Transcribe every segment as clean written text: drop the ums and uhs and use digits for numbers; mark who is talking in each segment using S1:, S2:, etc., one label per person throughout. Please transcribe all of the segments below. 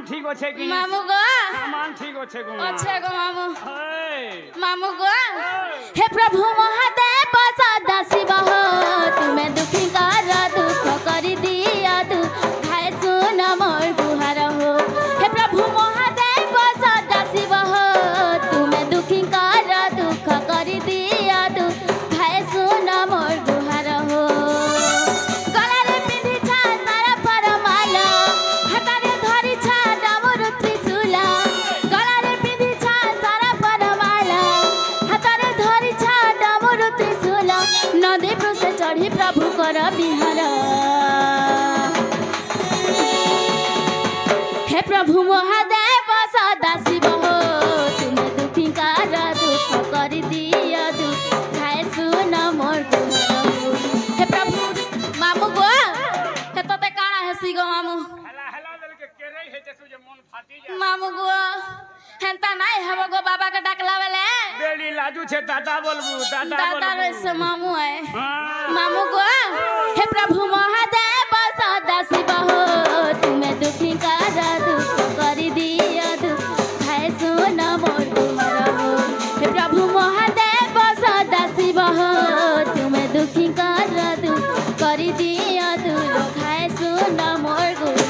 S1: ठीक अच्छे कि
S2: मामू गो
S1: सामान ठीक अच्छे गो
S2: अच्छे गो मामू
S1: हे
S2: मामू गो हे प्रभु महादेव सदा शिव हो तुम्हें दुखी कर दुख कर दिया तू खाए सुन मोर गुहार हो हे प्रभु महादेव सदा शिव हो तुम्हें दुखी कर दुख कर दिया तू खाए सुन मोर गुहार हो गलारे पिंधि छा सारा परमाला हातारे धरि छा डामर त्रिशूल गलारे पिंधि छा सारा परमाला हातारे धरि छा डामर त्रिशूल नदी पृष्ठ चढ़ी प्रभु कर बिहार हे प्रभु महादेव सदा शिव हो तुम्हें दुखी कर दुख कर दिया तू खाए सुन मोर गुहार हो हे प्रभु मामू गो हे तोते काना है सी गो मामू
S1: हला हला दल के केरे हे जसु जे मन फाटी जा
S2: मामू गो हेंता नाई हबो गो बाबा के डाकला वेले
S1: बेली लाजू छे दादा बोलबू दादा
S2: दादा रे से मामू है
S1: हां
S2: मामू गो हे प्रभु महादेव सदा शिव हो तुम्हें दुखी कर दुख कर दिया तू खाए सुन मोर गुहार हो हे प्रभु महादेव सदा शिव हो तुम्हें दुखी कर दुख कर दिया तू खाए सुन मोर गुहार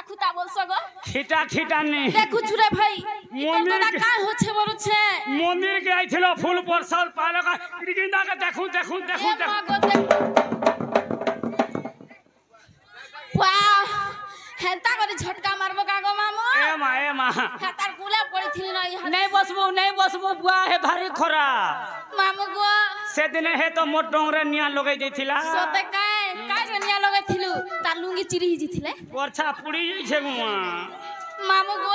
S1: खिटा खिटा ने
S2: देखु छुरे भाई
S1: मंदिर
S2: इतना का होछे बरुछे
S1: मंदिर के आइथिलो फूल परसाल पालका गिंदा के देखू देखू देखू
S2: वाह हेंता करे झटका मारबो कागो मामू
S1: ए मा
S2: हातार गुला पड़िथिन
S1: नहीं बसबो बुआ है भारी खरा
S2: मामू गो
S1: से दिन है तो मोट डोंगरे निया लगै दैथिला
S2: सोते काय निया लगैथिलु तार लुंगी चिरी हिजिथिले
S1: वर्षा पुड़ी जई छे गुआ
S2: मामू गो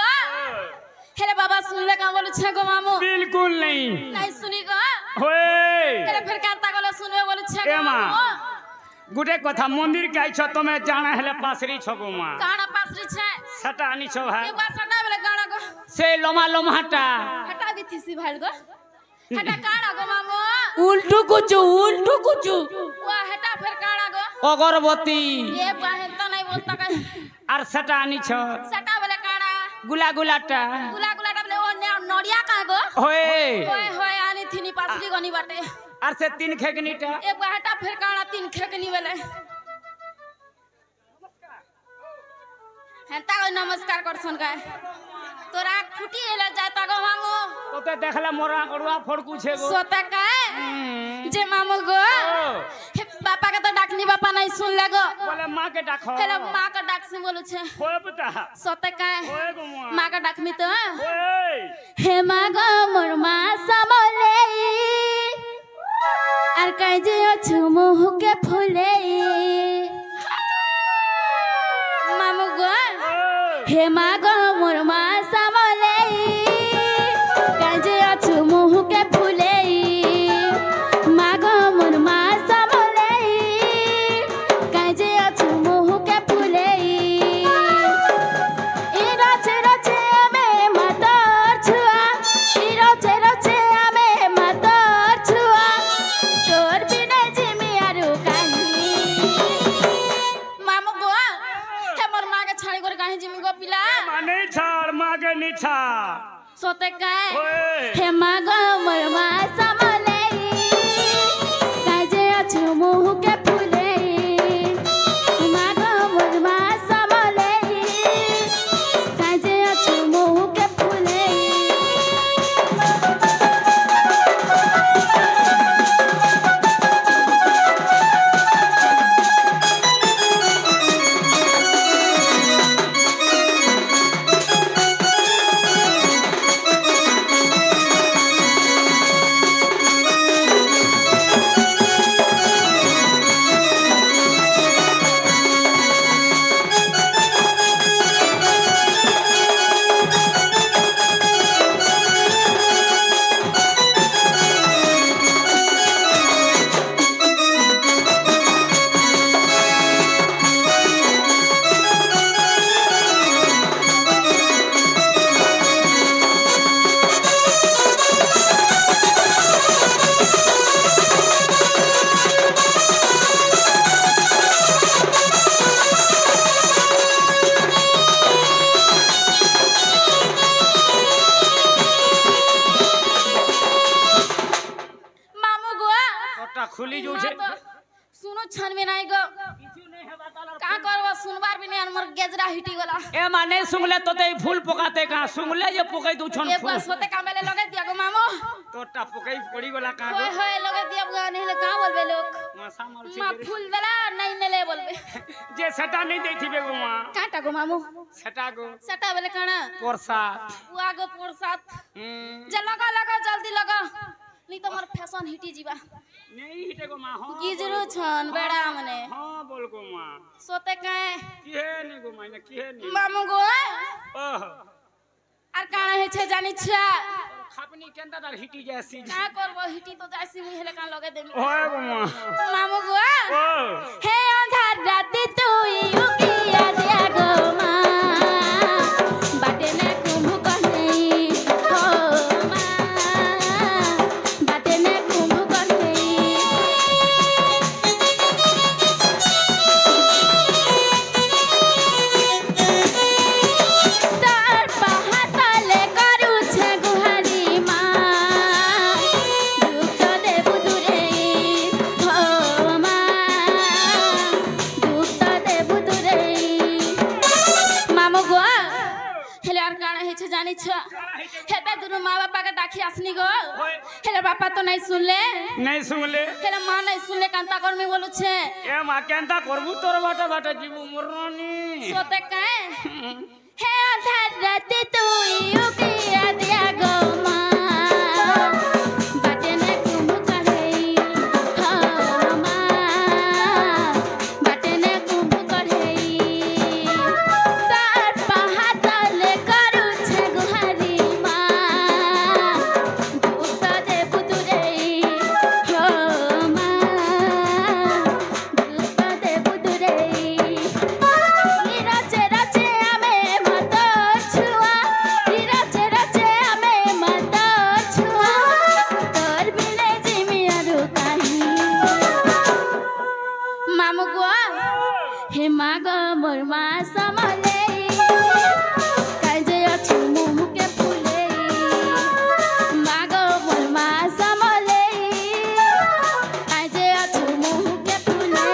S2: हेरे बाबा सुनले का बोलु छे गो मामू
S1: बिल्कुल नहीं
S2: सुनी गो
S1: होए
S2: हेरे फिर कांता गलो सुनबे बोलु छे
S1: ए मा गुटे कथा मंदिर के आइछ तमे जाना हेले पासरी छ गुआ
S2: काना पासरी छे
S1: सटा आनी छ भाई
S2: एक बार सटा बेले गाना गो
S1: से लोमाटा
S2: हटा भी थी भाल गो हटा काना गो मामू
S1: उल्टू कुचू
S2: वाह हटा फिर काना गो
S1: अगरबत्ती
S2: ये बाहर तो नहीं बोलता का
S1: आर सटा आनी छ
S2: सटा बेले काना
S1: गुलाटा
S2: बेले ओ नड़िया का गो होए आनी थीनी पासरी गनी बाटे
S1: आर से तीन खेकनीटा
S2: एक बार हटा फिर काना तीन खेकनी बेले हेंता को नमस्कार करसन का तोरा फुटी एला जाता गो मामू
S1: ओते देखला मोरा गड़ुआ फड़कू छे गो
S2: सोता का जे मामू गो हे पापा का तो डाकनी बापा नहीं सुन ले गो
S1: बोले मां के डाखो
S2: हेलो मां का डाक से बोलू छे
S1: होए बता
S2: सोता का
S1: होए गो
S2: मां का डाकमी तो
S1: होए
S2: हे मां गो मोर मां समले आर कह जे अछु मुह के फुले मामू गो हे मां गो मोर मां समले कह जे अछु मुह के फुले मां गो मोर मां समले कह जे अछु मुह के फुले ई रचे रचे में मातर छुआ ई रचे रचे में मातर छुआ तोर बिना जिमी आरु काहे मामू गो हे मोर मां के छाड़ी कर काहे जिमी गो पिला
S1: माने छाड़ मां के नी छाड़
S2: सोते काहे
S1: ओए
S2: हे मां गो मोर मां समले काहे जे अछु मुह के फुले
S1: खुली जो छे
S2: सुनो छन में नहीं गो का करबो सुनबार भी नहीं हमर गेजरा हिटी गला
S1: ए माने सुंगले तो ते फूल पकाते का सुंगले जे पकई दू छन
S2: एक बार सोते कामेले लगे दिया गो मामो
S1: तोटा पकई पड़ी गला का
S2: होय होय लगे दिया गाने ले का बोलबे लोग
S1: मासा माल
S2: मा फूल दला नहीं नेले बोलबे
S1: जे सटा नहीं देथिबे गो मा
S2: काटा गो मामो सटा बोले काना
S1: प्रसाद
S2: उ आगो प्रसाद जे लगा लगा जल्दी लगा नहीं तो मोर फैशन हिटी जीवा
S1: नहीं हिटे गो मा हां
S2: गिजरू छन बेड़ा मने
S1: हां बोल गो मा
S2: सोते काए
S1: किहे नहीं गो माने किहे नहीं
S2: मामू गो
S1: ओह
S2: आर काना हे छे जानि छा
S1: खापनी केंदा दर हिटी जैसी
S2: का करबो हिटी तो जैसी मुई हेले कान लगे देमी
S1: ओए गो मा
S2: मामू गो
S1: ओ
S2: हे अंधार रात तू उकिया दिया गो मा बाटे ने कुंभ कहई हो मा बाटे ने कुंभ कहई तार पहातले करू छे गुहारी मा दुख तो देबु दुरे हो मा दुख तो देबु दुरे मामो गो हेले आर काना हे छे जानि छ हेता दुनु माँ बापा के डाकी आसनी गो हेले बापा तो नहीं सुनले हेले माँ नहीं सुनले कांता कर में बोलु छे
S1: ए मा केंता करबू तोर बाटा बाटा जीवू मरनी
S2: सोते काए हे अंधार रात तू उकिया दिया गो मा बाटे ने कुंभ कहई हो मा बाटे ने कुंभ कहई तार पहातले करू छे गुहारी मा दुख तो देबु दुरे हो मा दुख तो देबु दुरे रचे रचे आमे मत छुआ रचे रचे आमे मत छुआ तोर बिने जिमी आरु काही मामु गो हे माग मोर मा समले काजे अछु मुह के फुले माग मोर मा समले काजे अछु मुह के फुले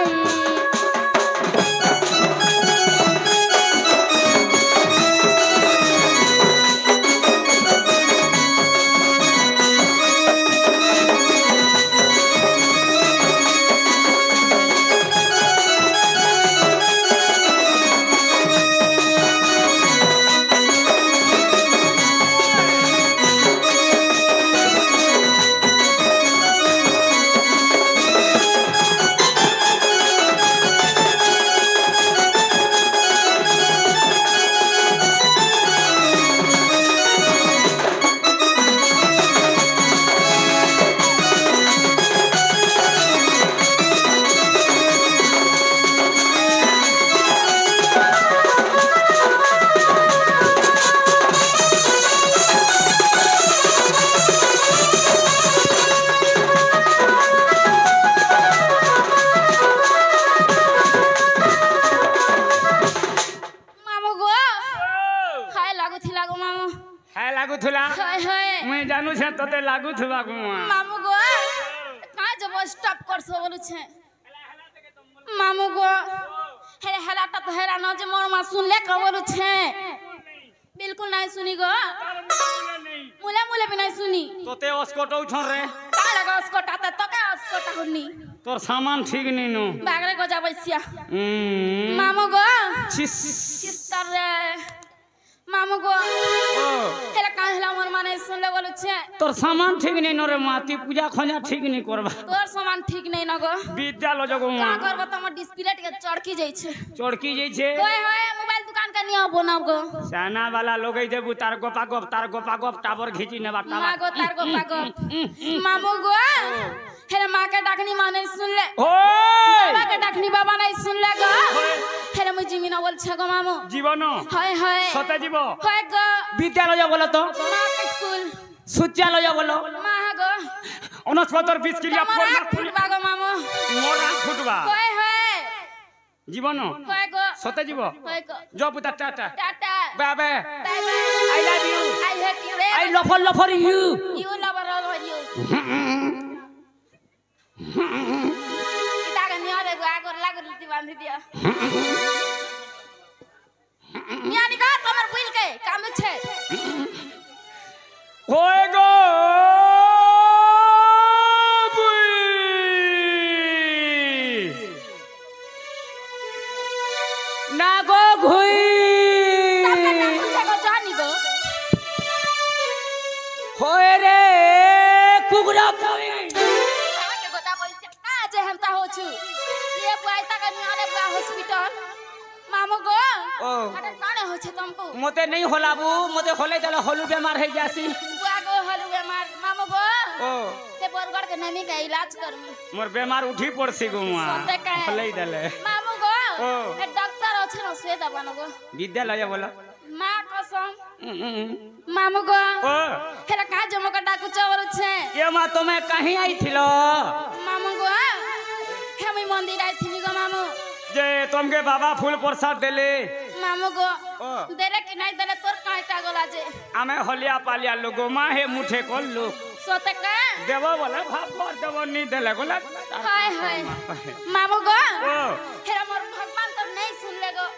S2: मामू गो हाय लागू थी लागो मामू
S1: है लागू थुला
S2: हाय हाय
S1: मैं जानू छे तोते लागू थुबा गो मा
S2: मामू गो का जब स्टॉप कर सो बोलु छे मामू गो हेरे हलाटा तो हेरा न जे मोर मा सुन ले का बोलु छे बिल्कुल नहीं सुनी गो मुले मुले भी नहीं सुनी
S1: तोते अस्कोटौ छन रे
S2: का लगा अस्कोटा तो का अस्कोटा हुनी
S1: तोर सामान ठीक नहीं नो
S2: बागरे गजा बैसिया मामू गो
S1: छिस
S2: सिस्टर रे मामू गो
S1: ओ
S2: हेला का हेला मोर मा नहीं सुन ले बोलु छे
S1: तोर सामान ठीक नहीं नो रे माती पूजा खोजा ठीक नहीं करबा
S2: तोर सामान ठीक नहीं न गो
S1: विद्यालय जगो
S2: का
S1: मा
S2: करबो त हमर डिस्प्ले के चड़की जाई छे
S1: चोड़की जई छे
S2: ओए होए मोबाइल दुकान का निया बनाब गो
S1: साना वाला लोगई देबू तार गोपा गोप टावर घिची नेबा
S2: माँ गो तार गो पागो मामू गो हेरे माँ के डाकनी माँ नहीं सुन ले
S1: ओए
S2: बाबा के डाकनी बाबा नहीं सुन ले गो हेरे मुझे जिमिना बोल छे गो मामू
S1: जीवन
S2: हाय हाय
S1: सते जीव
S2: हाय गो
S1: विद्यालय बोलो तो
S2: माँ के स्कूल
S1: सूच्यालय बोलो
S2: माँ गो
S1: 69 क्रिया
S2: तमरा फुटबा गो मामू
S1: मोरा फुटबा
S2: हाय हाय
S1: जीवन
S2: हाय गो
S1: सते जीव
S2: हाय गो
S1: जो पुता टाटा
S2: टाटा
S1: बाबे
S2: bye bye
S1: I love you
S2: I hate you रे
S1: I love you
S2: you love her all you इता के नियर एगो आगो लागल बांधी दिया यानी का कमर बुल के काम छे
S1: होए गो ना गो घुई
S2: जानी गो
S1: होए रे कुगरा कोई
S2: के गोता पैसे आज हम ता हो छु ये पाइता के नियर बा हॉस्पिटल मामू गो अरे काने हो छे तुमको
S1: मते नहीं होलाबू मते होले चलो होलू बीमार है जासी
S2: बुआ गो होलू बीमार मामू गो
S1: ओ
S2: ते बरगड़ के नमी का इलाज करमी
S1: मोर बीमार उठी पड़सी गुआ
S2: सोते का
S1: होले दले
S2: मामू गो
S1: ओ
S2: ए डॉक्टर अछि न स्वेदा बनो गो
S1: विद्यालय बोला
S2: मां कसम मामू गो
S1: ओ
S2: हेला का जमो का डाकू चावल छे
S1: ये मां तुम्हें कहीं आई थिलो
S2: मामू गो हम मंदिर आई थी गो मामू
S1: जे तुमके बाबा फूल प्रसाद देले
S2: मामू गो
S1: ओ
S2: देले कि नहीं देले तोर कांटा गोला जे
S1: आमे होलिया पालिया लोगो मां हे मुठे कोल लो
S2: सोते का
S1: देवो बोले भाप पर देवो नहीं देले गोला
S2: हाय हाय मामू गो
S1: ओ
S2: हेरा मोर भगवान तो नहीं सुन ले गो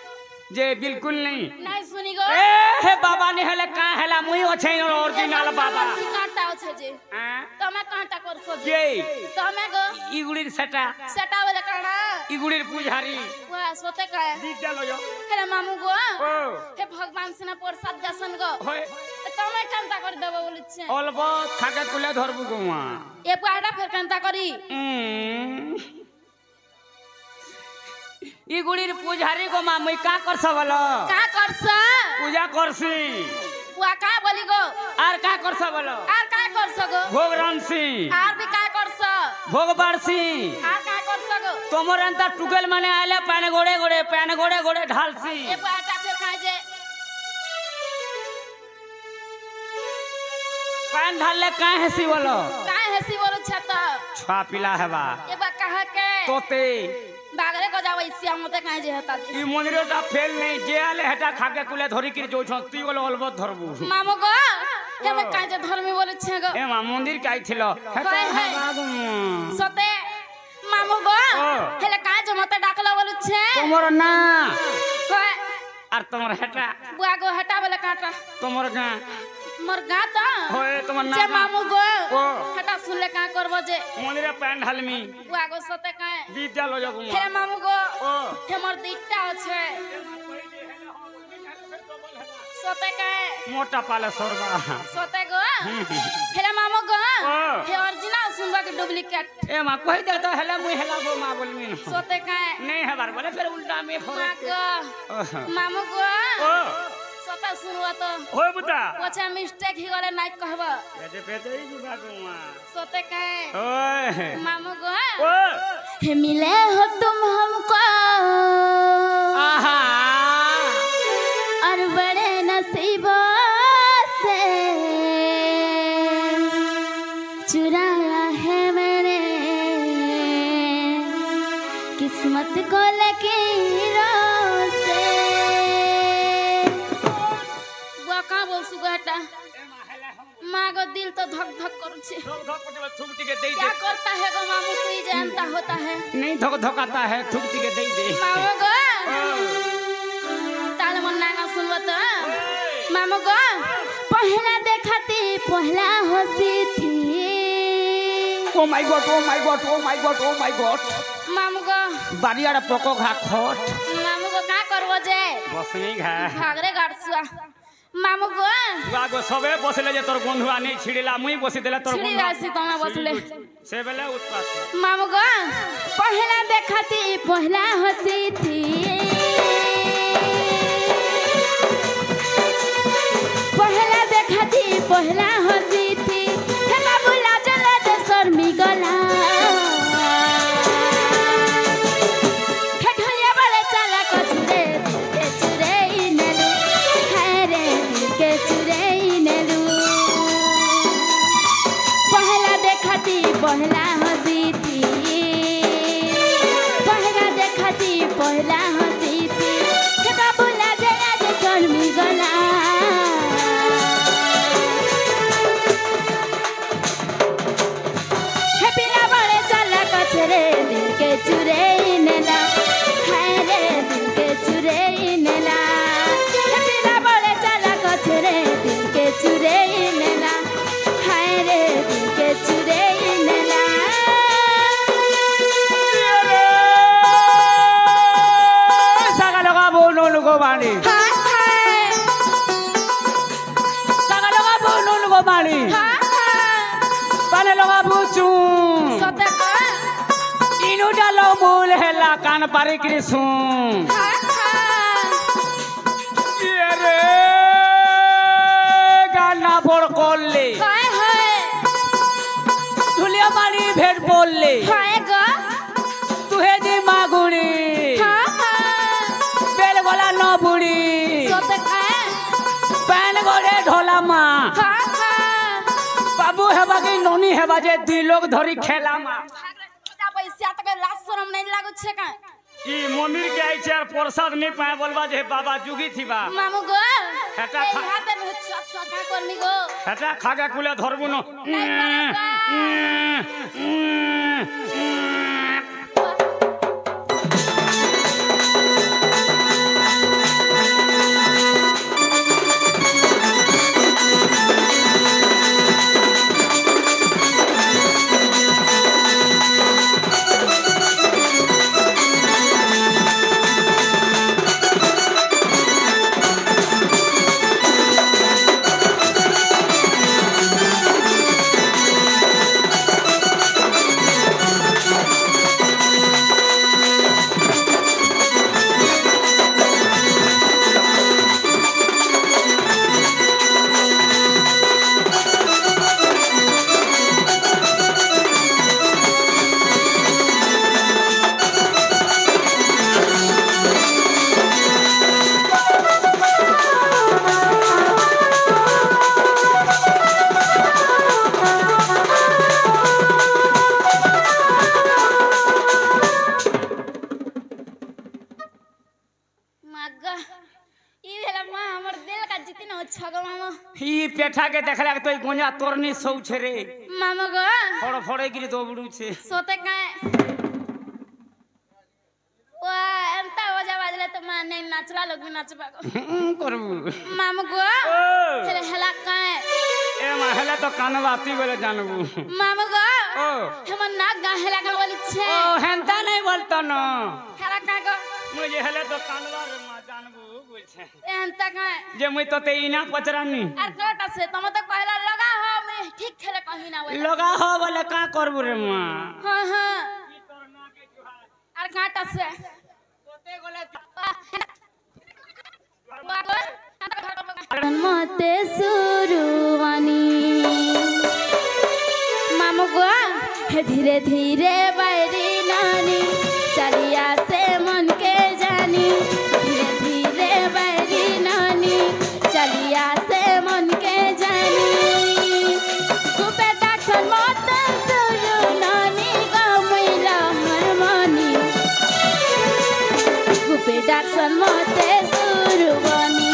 S1: जे बिल्कुल नहीं
S2: सुनी गो
S1: ए हे बाबा ने हेले का हेला मुई ओछे ओरिजिनल बाबा
S2: कांटा ओछे जे
S1: हां
S2: तमे कांटा कर सो
S1: जे
S2: तमे गो
S1: इगुड़ीर सेटा
S2: वाला काना
S1: इगुड़ीर पुजारी
S2: वाह सोते का
S1: विद्यालय
S2: हेरा मामू गो
S1: ओ
S2: हे भगवान सिना प्रसाद दर्शन गो
S1: होय
S2: तमे कांटा कर देबो बोलछे
S1: अलबो खाके कुले धरबु गुआ
S2: ए पाड़ा फेर कांटा करी
S1: इगुड़ीर पुजारी गो मां मुई का करस बोलो
S2: का करस
S1: पूजा करसी
S2: वा का बोली गो
S1: आर का करस बोलो
S2: आर का करस गो
S1: भोग रानसी
S2: आर भी का करस
S1: भोग बारसी
S2: आर का करस गो
S1: तोमर अंता टुकेल माने आले पाने गोड़े गोड़े ढालसी
S2: ए पाटा फेर काई जे
S1: पान ढालले काहे हसी बोलो
S2: काहे हसी बोलो छता
S1: छा पिला हेबा
S2: ए बा कहा के
S1: तोते
S2: बागरे को जावे सिया मते काहे जे हता
S1: ई मंदिरटा फेल नहीं जे आले हेटा खाके कुले धरी किर जो छती बोलो अलबत धरबू
S2: मामू गो हे में काहे जे धर्मी बोले छे गो
S1: ए मा मंदिर काई थिलो हेटा बाबू
S2: सते मामू गो हेले काहे जे मते डाकला बोले छे
S1: तोमर ना
S2: होय
S1: आर तोमर हेटा
S2: बुआ गो हटा बोले काटा
S1: तोमर गा
S2: मोर गाता
S1: होय तोमर ना
S2: जे मामू गो
S1: ओ
S2: हटा सुनले का करबो जे
S1: मंदिर पान ढालमी
S2: बुआ गो सते काहे
S1: विद्यालय गो
S2: हे मामू गो
S1: ओ
S2: हे मोर दिट्टा छे सोते काहे
S1: मोटा पाले सोरबा
S2: सोते गो हेला मामू गो
S1: ओ
S2: हे ओरिजिनल सुनबा के डुप्लीकेट
S1: ए मा कहि दे तो हेला मुई हेला गो मा बोलमी न
S2: सोते काहे
S1: नहीं हेबार बोले फिर उल्टा में
S2: माँ
S1: फरक
S2: गो मामू गो
S1: ओ
S2: सोता सुनवा तो
S1: होय बुता
S2: पछा मिस्टेक ही गले नाइ कहबा
S1: बेटे पेटे ही जुगा गुआ
S2: सोते काहे
S1: ओए
S2: मामू गो
S1: ओ
S2: हे मिले हो तुम हमको
S1: आहा
S2: और बड़े नसीबों से चुराया है मैंने किस्मत को लकीरों से बुआ का बोल सुगाटा माँ को दिल तो धक धक करू छे
S1: थुकती के दे
S2: क्या
S1: दे
S2: करता है गो मामू तू ही जानता होता है
S1: नहीं धक धकाता है थुकती के दे दे
S2: मामू गो ताल मन ना सुनबो तो मामू गो पहला देखती पहला हंसी थी
S1: ओ my god oh my god oh my god oh my God
S2: मामू गो
S1: बाड़ियार पको घा खट
S2: मामू गो का करबो जे
S1: बस नहीं घा
S2: भागरे गाड़सुआ मामू गो
S1: बागो सबे बसले जे तोर बंधुआ नहीं छिड़िला मुई बसी देला तोर
S2: छिड़ी रासी तमे बसले
S1: से बेले उत्पात
S2: मामू गो पहला देखती पहला हंसी थी पहला देखती पहला हंसी थी हे बाबू लाजल दे शर्मी गला हे ढोलिया वाले चला को चुरे नेलू है रे दिल के चुरे नेलू पहला देखती पहला हंसी थी पहला देखती पहला हंसी थी हे बाबू लाजल दे शर्मी गला
S1: पाने लगा बुचू
S2: सते का
S1: इनु डालो मूल हेला कान पारी कृष्ण ये रे गाना बोल कोल्ले
S2: काय है
S1: धुलिया मारी भेट बोलले
S2: है ग
S1: तुहे जी मागुड़ी बेल गोला न बुड़ी
S2: सते का
S1: पैन गोरे ढोला माँ बाबू हेबा के नोनी हेबा जे दी लोग धरी खेला माँ
S2: पैसा तक लाज शरम नहीं लागो छे का
S1: ई मंदिर के आई छे प्रसाद नहीं पाए बोलबा जे बाबा जुगी थी बा
S2: मामू गो
S1: हेटा खा
S2: हाथ में छका करनी गो
S1: हेटा खागा कुले धरबु न पेठा के देखला तो गोंजा तोरनी सौ छे रे
S2: मामा गो
S1: फड़ फड़े गिरी दो बुडू छे
S2: सोते का वा एंता वजा बाजले तो मान नहीं नाचला लोग भी नाचबा
S1: करबू
S2: मामा गो हेले हला का
S1: ए महला तो कानवाती बोले जानबू
S2: मामा गो
S1: ओ
S2: हम नाक गा हेला का बोली छे
S1: ओ हेंता नहीं बोलतो न
S2: हला का गो
S1: मुझे हेले तो कानवा रे मा जानबू बोल छे
S2: एंता का
S1: जे मुई तो ते इना पचरानी
S2: अर कोटा से तुम तो कहला लगा हो मैं ठीक खेले कहीं ना बोले
S1: लगा हो बोले का करबू रे मा
S2: हां हां
S1: ई तोर ना के जुहा
S2: अर काटा से
S1: तोते गोले
S2: मते सुरुवानी मामू गो हे धीरे धीरे बैरी नानी चलिया से मन के जानी धीरे धीरे बैरी नानी चलिया से मन के जानी कुपे डाक्टर मते सुरु नानी गमिला हरमानी कुपे डाक्टर मते सुरुवानी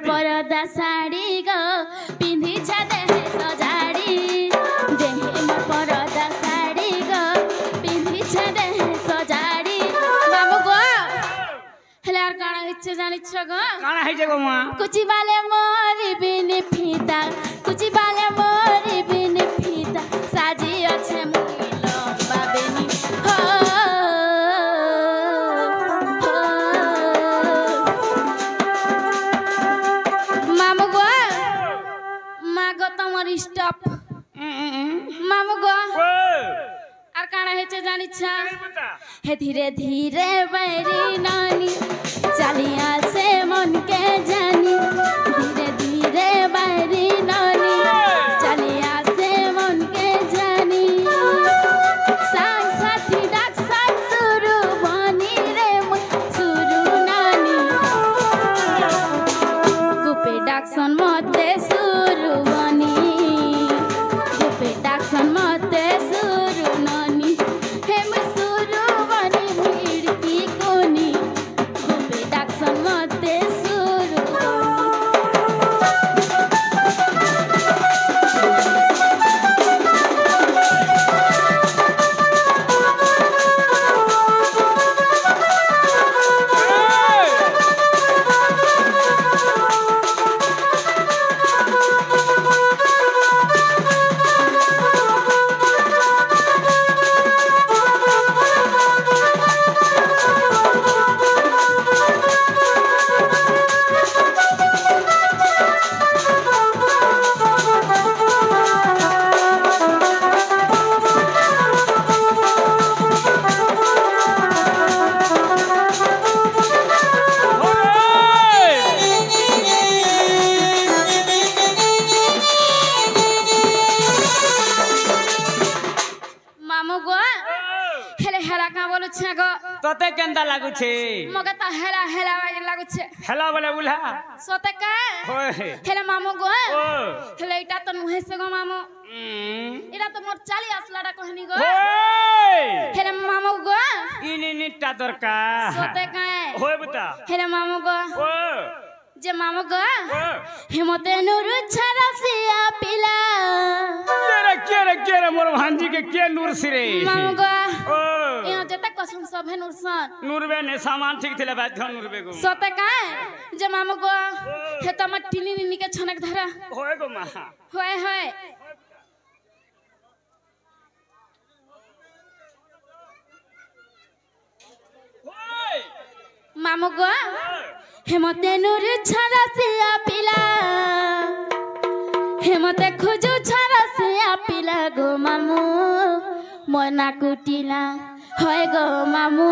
S2: परदा साड़ी गो पिंधी छदे सजाड़ी देहे मोर परदा साड़ी गो पिंधी छदे सजाड़ी बाबू गो हेले आर काना इच्छे जानि छ गो
S1: काना है जगो मां
S2: कुची बाले मोरी बिन फीता कुची बाले मोरी बिन फीता साजी अच्छे मुइलो बाबेनी हो हो हे धीरे धीरे बैरी नानी चलिया से मन के जानी धीरे धीरे बैरी नानी चलिया से मन के जानी सांग साथी डाक सांग सुरु बनी रे सुरु नानी गुपे डाक सन मते सुरु बनी गुपे डाक सन मते सुरु नानी हेम सुरु बनी भीड़ की कोनी गुपे डाक सन मते सुरु मामू गो हेले हेला का बोलु छे गो
S1: तोते केंदा लागु छे
S2: मगे त हेला हेला लागु छे
S1: हेला बोले उल्हा
S2: सोते का
S1: होय
S2: हेले मामू गो
S1: ओ
S2: हेले इटा त नुहे से गो मामू इटा त मोर चाली असलाडा कहनी गो
S1: होय
S2: हेले मामू गो
S1: इनी निट्टा दरका
S2: सोते का
S1: होय बता
S2: हेले मामू गो
S1: ओ
S2: जे मामू गो
S1: ओ
S2: हेमते नुरु छरसिया पिला
S1: केरे मोर भांजी के के नूर सिरे
S2: मामू गो
S1: ओ
S2: यो जते कसम सब है नुरसन
S1: नूरबे ने सामान ठीक थिले बाध्य नूरबे गो
S2: सोते का जे मामू गो हे त म टिनी निनी के छनक धरा
S1: होय गो मा
S2: होय होय
S1: होय
S2: मामू गो हेमते नुरु छरसिया पिला हेमते खुजु छरसिया पिला गो मामू मोरना कुटिला होय गो मामू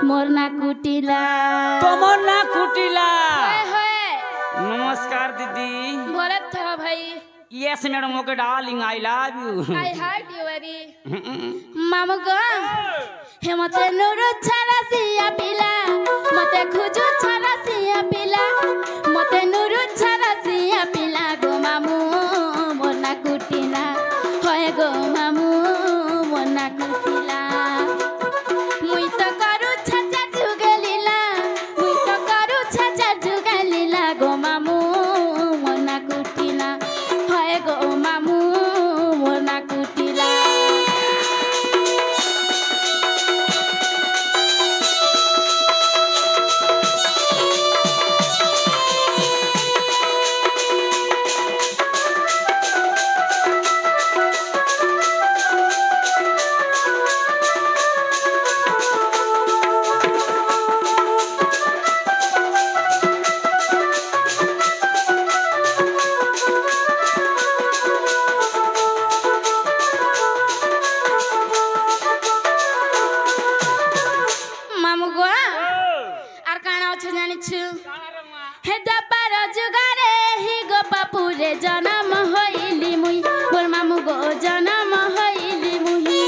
S2: मोरना कुटिला
S1: तमर ना कुटिला
S2: होय होय
S1: नमस्कार दीदी
S2: भरत था भाई
S1: yes madam okay darling I love you
S2: I heart you baby मामू गो हेमते नुरु छरसिया पिला मते खुजु छरसिया पिला मते नुरु छरसिया पिला गो मामू मोरना कुटिला होय गो मामू मोरना कुटिला मुई तो करू छचा जुगलीला मुई तो करू छचा जुगलीला गो मामू मोरना कुटिला होय गो मामू मोरना कुटिला मामू गो आर काना छ जानि छु हे दबार जुगारे हि गो बापुरे जन्म होइली मुई मोर मामू गो जन्म होइली मुई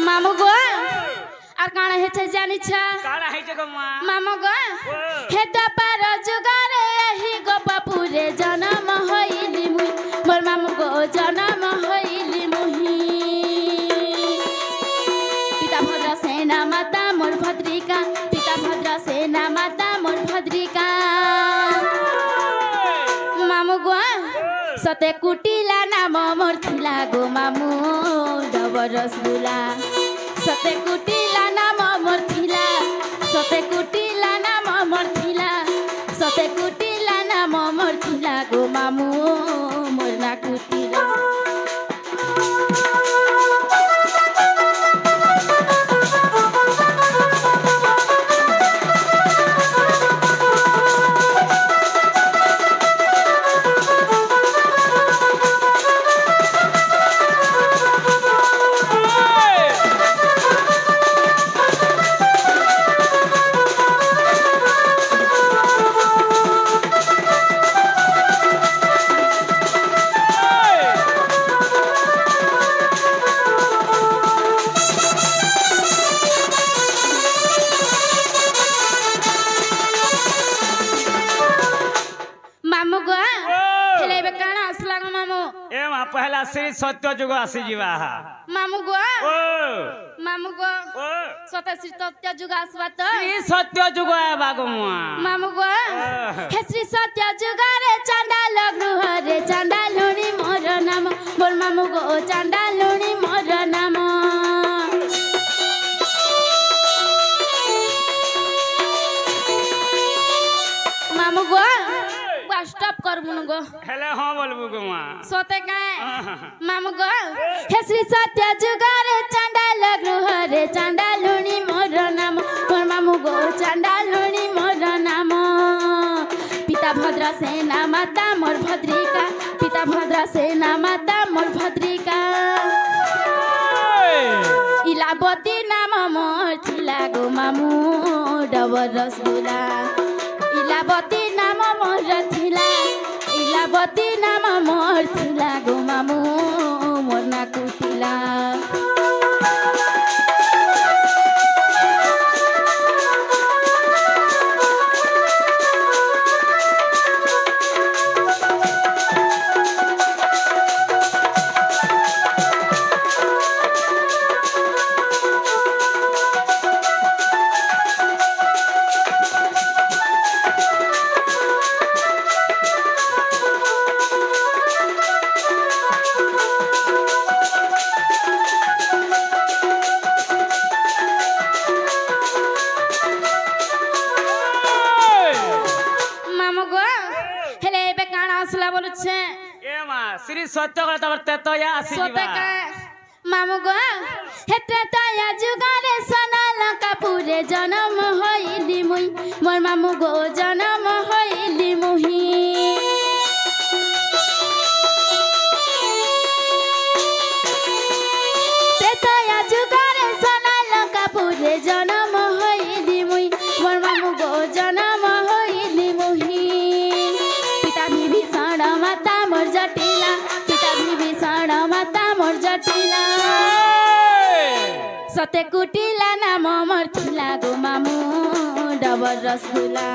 S2: मामू गो आर काना हे छ जानि छ
S1: काला है जगह मा
S2: मामू गो हे दबार जुगारे हि गो बापुरे जन्म होइली मुई मोर मामू गो जन्म होइली मुई पिता भद्र सेना माता मोर भद्रिका पिता भद्र सेना माता मोर भद्रिका मामू गो सते कुटिला नाम मोर थिला गो मामू डबर रसगुल्ला सते कुटिला नाम मोर थिला सते कुटिला नाम मोर थिला सते कुटिला नाम मोर थिला गो मामू मोर ना कुटिला
S1: श्री सत्य जुग आसी जीवा
S2: मामू गो
S1: ओ
S2: मामू गो
S1: ओ
S2: स्वतः श्री सत्य जुग आसवा तो
S1: श्री सत्य जुग आबा गो मुआ
S2: मामू गो हे श्री सत्य जुग रे चांडाल गृह रे चांडालुनी मोर नाम बोल मामू गो चांडालुनी मोर नाम मामू गो स्टॉप कर मुन गो
S1: हेले हां बोलबू गो मुआ
S2: सोते काए मामू गो हे श्री सत्य जुग रे चांडाल गृह रे चांडालुनी मोर नाम मोर मामू गो चांडालुनी मोर नाम पिता भद्र सेना माता मोर भद्रिका पिता भद्र सेना माता मोर भद्रिका इलाबती नाम मोर थिला गो मामू डबर रसगुल्ला इलाबती नाम मोर थिला इलाबती नाम मोर थिला गो मामू मोर ना कुटिला
S1: श्री सत्य करता तो या आसी जीवा
S2: मामू गो हेते तया जुगारे सोनाल कापुरे जन्म होइली मुई मोर मामू गो जन्म होइली मुही तेतया जुगारे सोनाल कापुरे जन्म होइली मुई मोर मामू गो जन्म होइली मुही पिता विभीषण माता मोर जटिला पिता विभीषण माता मोर जटिला सते कुटिला नाम मोर थिला गो मामू डबर रसगुल्ला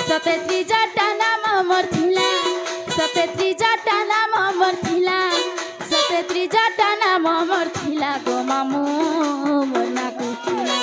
S2: सते त्रिजटा नाम मोर थिला सते त्रिजटा नाम मोर थिला सते त्रिजटा नाम मोर थिला गो मामू मोर ना कुटिला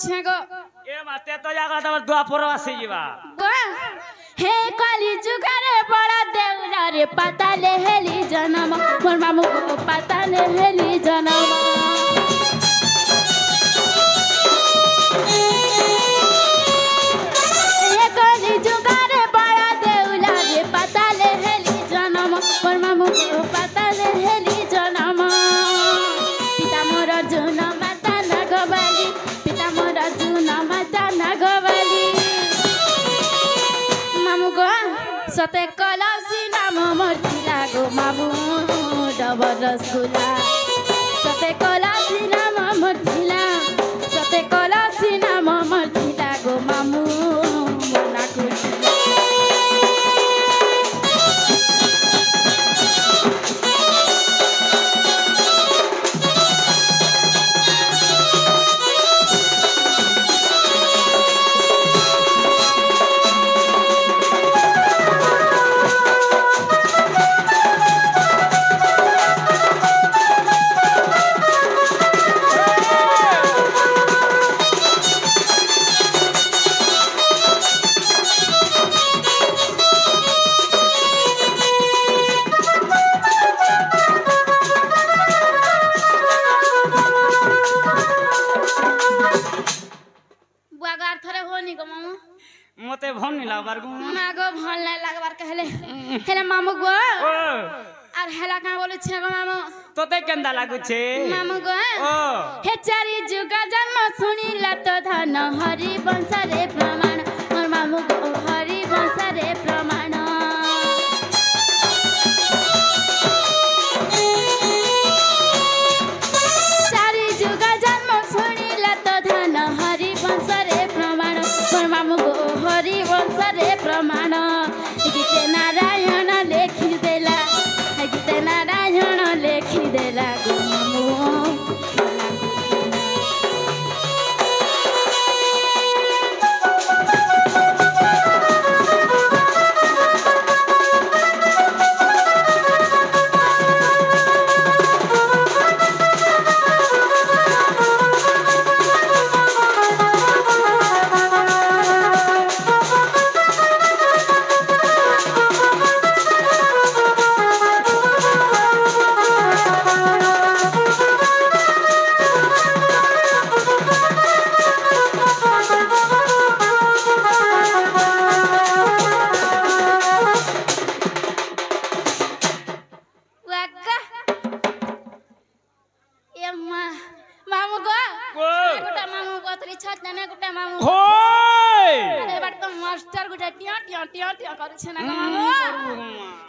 S2: छेगो
S1: ए माते तो जागा तबर द्वापर आसी जीवा
S2: हे काली जुगारे बड़ा देउला रे पता ले हेली जन्म मोर मामू को पता ले हेली जन्म हे काली जुगारे बड़ा देउला रे पता ले हेली जन्म मोर मामू को पता ले हेली जन्म पिता मोर जुन माता नगवाली पिता मोर जुन माता नगवाली मामू गो सते कलसी नाम मोर थिला गो मामू डबर रसगुल्ला सते कलसी नाम मोर थिला सते कलसी नाम मोर थिला गो मामू मोर ना कुटिला
S1: मते भन नि लागबार गो
S2: मागो भन ला लागबार कहले हेला मामू गो आर हेला का बोलु छे गो मामू
S1: तोते केंदा लागु छे
S2: मामू गो हे चारि जुग जन्म सुनिला तो धन हरि वंश रे प्रमाण मोर मामू गो हरि वंश रे प्रमाण हेला गो मामू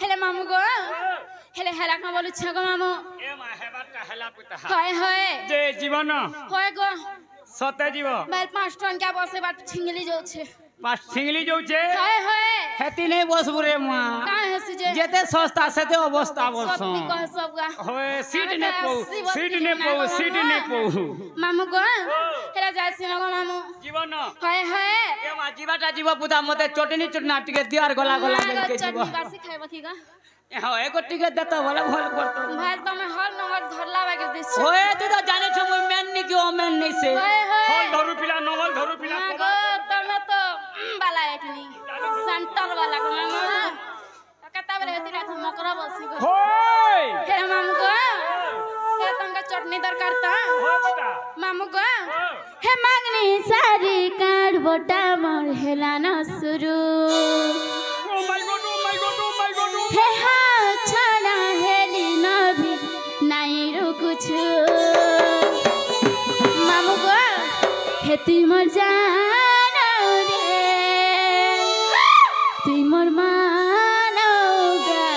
S2: हेले मामू गो हेले हेला का बोलु छ गो मामू
S1: ए मा हेबाटा हेला पुता
S2: हाय हाय
S1: जे जीवन
S2: हाय गो
S1: सते जीव
S2: मैं 5 टन क्या बसे बाट छिंगली जाउ छे
S1: पास छिंगली जाउ छे
S2: हाय हाय
S1: हेती नहीं बसबु रे मा
S2: का हेसी जे
S1: जेते सस्ता सेते अवस्था बसो
S2: सत्ती कह सब गा
S1: होए सीट ने पौ
S2: मामू गो हेला जासी न गो मामू
S1: जीवन
S2: हाय हाय
S1: ए मा जीवाटा जीव पुता मते चटनी चटना टिके दियार गला गला के जीव
S2: चटनी बासी खाइबो की गा
S1: ए हो एको टिके देता भले भल करतो
S2: भाई तमे हर नंबर धरला बागे दिस
S1: होए तू तो जाने छ मुई मेन नि कि ओमेन नहीं से
S2: हाय हाय
S1: हल धरु पिला नवल धरु पिला
S2: गो तमे तो बाला एकनी सेंटर वाला गो मामू कता बेरे हेती ना मकरा बसी गो
S1: होय
S2: हेला मामू गो हे तंगा चटनी दरकार ता
S1: हो बेटा
S2: मामू गो हे मांगनी सारी काट बोटा मोर हेला न सुरु
S1: oh my god oh my god oh my god
S2: हे हा छाना हेली न भी नाइ रुकुछु मामू गो हे तुई मोर जानो रे तुई मोर मानो गा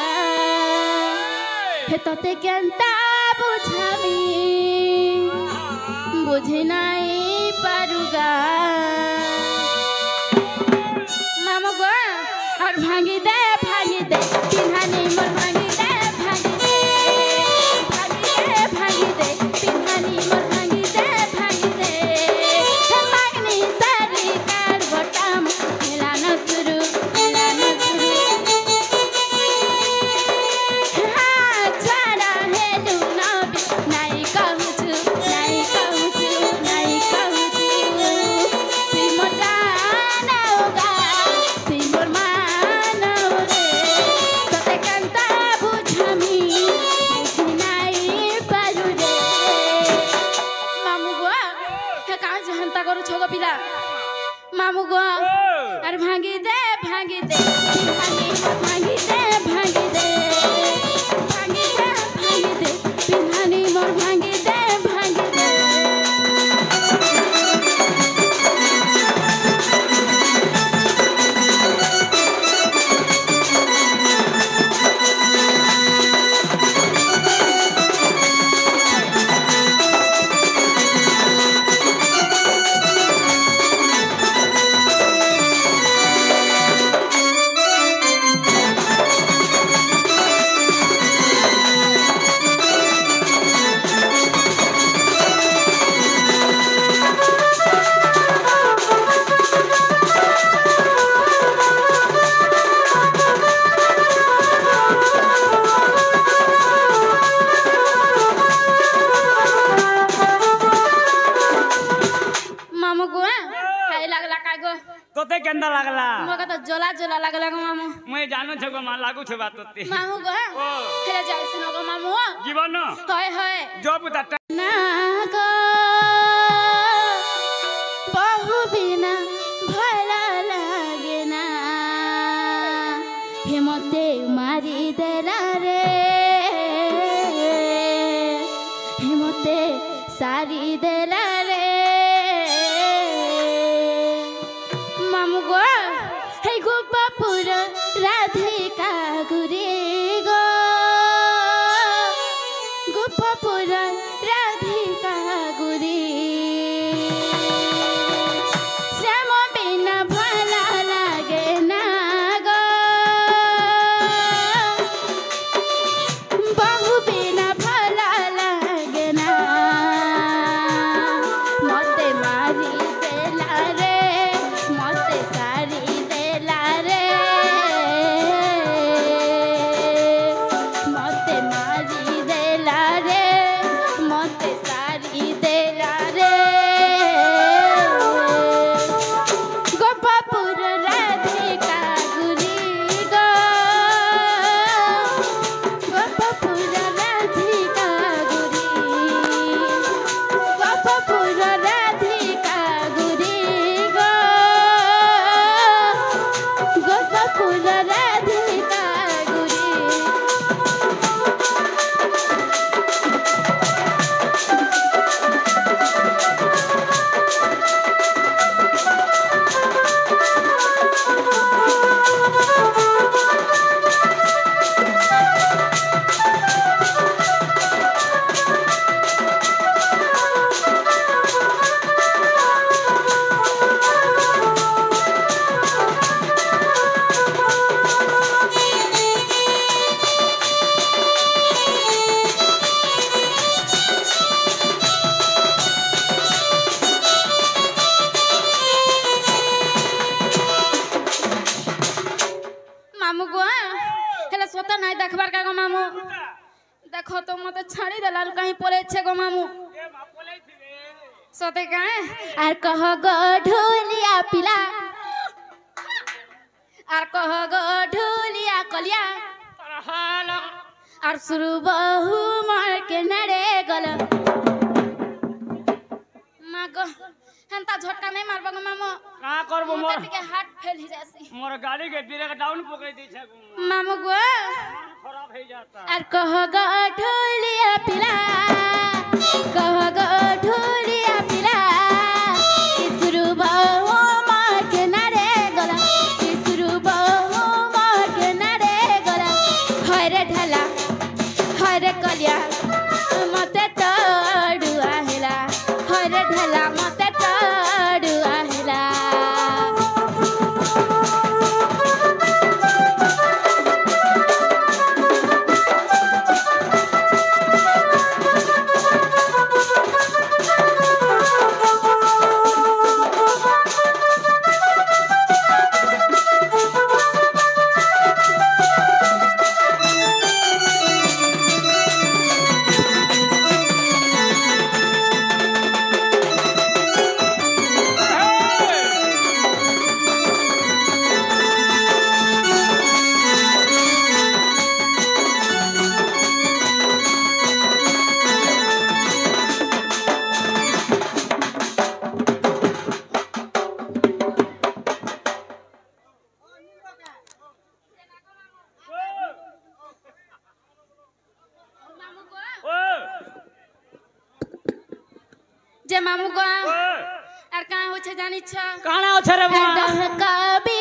S2: हे तते केनता बुझामी बुझे नहीं पारुगा मामू गो और भांगी दे पिन्हानी मोर भांगी दे पिन्हानी मोर भांगी दे हे मांगनी सारी कार बटाम हेला न सुरु हाँ छाड़ा हेलु नबी नाइ कहूछु तुई मोर जानौगा तुई मोर मानौ रे तते कान्ता बुझामी नाइ पारु रे मामू गो हे का जहन्ता करू छगो पिला मामू गो अरे भांगी दे पिन्हानी मोर भांगी दे पिन्हानी मोर भांगी दे मामू गो हाय लागला काय गो
S1: तोते केंदा लागला
S2: मगा तो जोला लागला गो मामू
S1: मैं जानो छ गो मा लागू छ बात तोते
S2: मामू गो हेला जाइस न गो मामू
S1: जीवन
S2: हाय हाय
S1: जो पुता
S2: ना गो बहु बिना भला लागे ना हे मते मारी देला रे हे मते सारी देला रे मामू गो हे गोपापुर राधिका गुरे गो गोपापुर राधिका गुरे श्याम बिना भला लागे ना गो बहु बिना भला मते छाड़ी देलाल कहीं पले छे गो मामू सते काहे आर कह गो ढोलिया पिला आर कह गो ढोलिया कलिया आर शुरू बहु मार के नड़े गल मागो हंता झटका नहीं मारबो गो मामू
S1: का करबो मोर
S2: के हाथ फेल ही जासी
S1: मोर गाड़ी के ब्रेक डाउन पकड़ दी छे
S2: मामू गो
S1: खराब हो जाता
S2: आर कह गो ढोलिया पिला कह गो ढोलिया पिला शुरू बहु मार के नड़े गला शुरू बहु मार के नड़े गला हरे ढला हरे कलिया मते तड़ुआ हेला हरे ढला मते तड़ुआ हेला जे मामू गो आर का हो छे जानि छ
S1: काना हो छे रे
S2: कभी